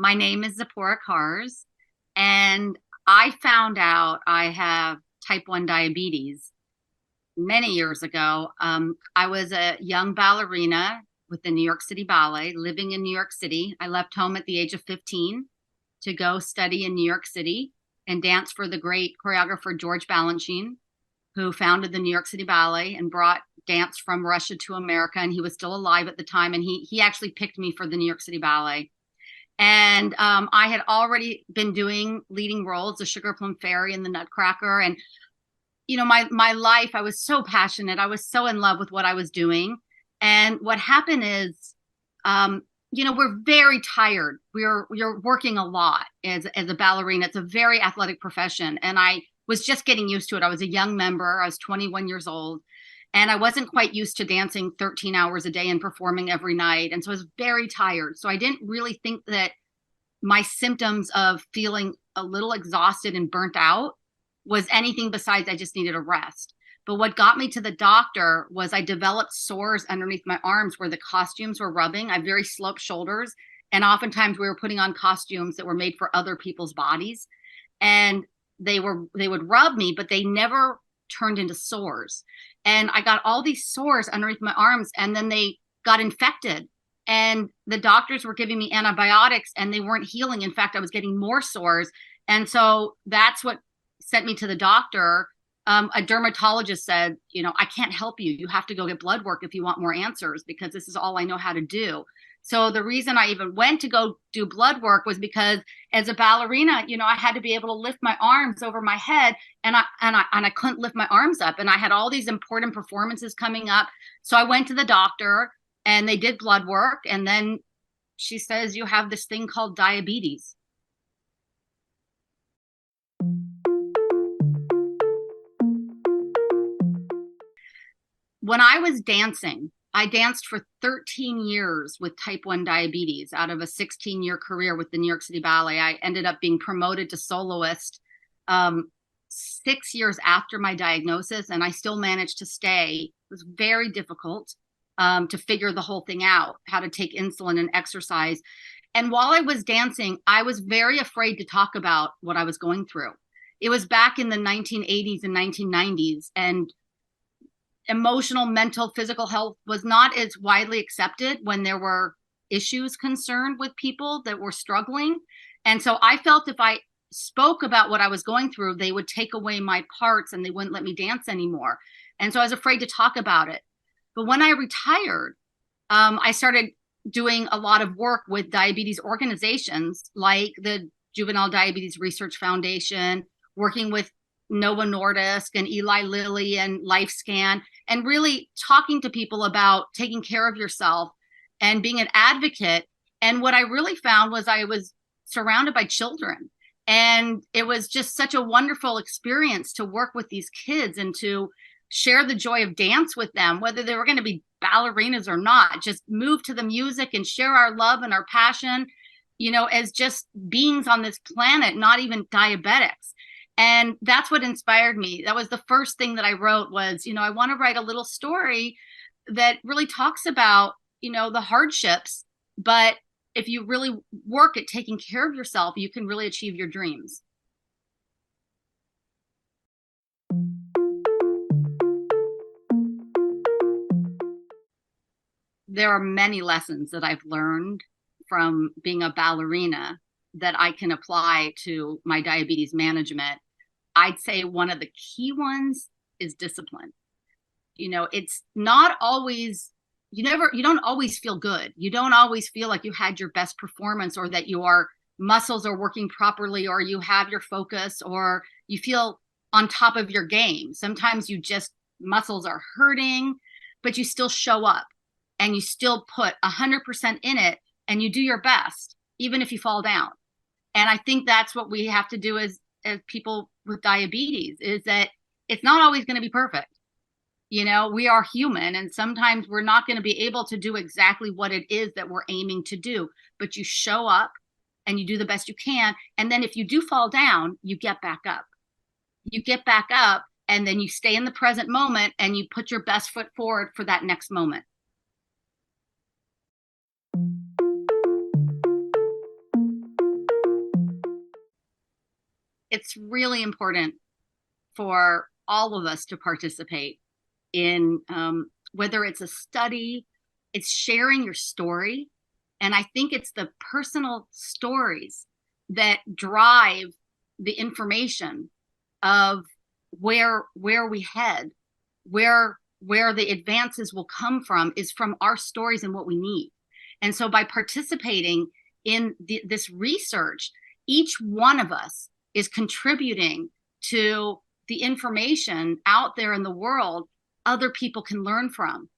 My name is Zippora Karz, and I found out I have type 1 diabetes many years ago. I was a young ballerina with the New York City Ballet, living in New York City. I left home at the age of 15 to go study in New York City and dance for the great choreographer George Balanchine, who founded the New York City Ballet and brought dance from Russia to America. And he was still alive at the time. And he actually picked me for the New York City Ballet. And I had already been doing leading roles, the Sugar Plum Fairy and the Nutcracker. And, my life, I was so passionate. I was so in love with what I was doing. And what happened is, we're very tired. You're working a lot as a ballerina. It's a very athletic profession. And I was just getting used to it. I was a young member. I was 21 years old. And I wasn't quite used to dancing 13 hours a day and performing every night. And so I was very tired. So I didn't really think that my symptoms of feeling a little exhausted and burnt out was anything besides I just needed a rest. But what got me to the doctor was I developed sores underneath my arms where the costumes were rubbing. I have very sloped shoulders. And oftentimes we were putting on costumes that were made for other people's bodies. And they would rub me, but they never turned into sores. And I got all these sores underneath my arms, and then they got infected. And the doctors were giving me antibiotics and they weren't healing. In fact, I was getting more sores. And so that's what sent me to the doctor. A dermatologist said, I can't help you. You have to go get blood work if you want more answers, because this is all I know how to do. So the reason I even went to go do blood work was because as a ballerina, I had to be able to lift my arms over my head, and I couldn't lift my arms up, and I had all these important performances coming up. So I went to the doctor and they did blood work, and then she says, you have this thing called diabetes. When I was dancing, I danced for 13 years with type 1 diabetes out of a 16-year career with the New York City Ballet. I ended up being promoted to soloist 6 years after my diagnosis, and I still managed to stay. It was very difficult to figure the whole thing out, how to take insulin and exercise. And while I was dancing, I was very afraid to talk about what I was going through. It was back in the 1980s and 1990s, and emotional, mental, physical health was not as widely accepted when there were issues concerned with people that were struggling. And so I felt if I spoke about what I was going through, they would take away my parts and they wouldn't let me dance anymore. And so I was afraid to talk about it. But when I retired, I started doing a lot of work with diabetes organizations like the Juvenile Diabetes Research Foundation, working with Novo Nordisk and Eli Lilly and LifeScan, and really talking to people about taking care of yourself and being an advocate. And what I really found was I was surrounded by children. And it was just such a wonderful experience to work with these kids and to share the joy of dance with them, whether they were going to be ballerinas or not, just move to the music and share our love and our passion, as just beings on this planet, not even diabetics. And that's what inspired me. That was the first thing that I wrote was, I want to write a little story that really talks about, the hardships. But if you really work at taking care of yourself, you can really achieve your dreams. There are many lessons that I've learned from being a ballerina that I can apply to my diabetes management. I'd say one of the key ones is discipline. It's not always, you don't always feel good. You don't always feel like you had your best performance or that your muscles are working properly or you have your focus or you feel on top of your game. Sometimes muscles are hurting, but you still show up and you still put 100% in it and you do your best, even if you fall down. And I think that's what we have to do as people with diabetes, is that it's not always going to be perfect. We are human, and sometimes we're not going to be able to do exactly what it is that we're aiming to do, but you show up and you do the best you can. And then if you do fall down, you get back up. And then you stay in the present moment and you put your best foot forward for that next moment. it's really important for all of us to participate in, whether it's a study, it's sharing your story. And I think it's the personal stories that drive the information of where we head, where the advances will come from is from our stories and what we need. And so by participating in this research, each one of us is contributing to the information out there in the world other people can learn from.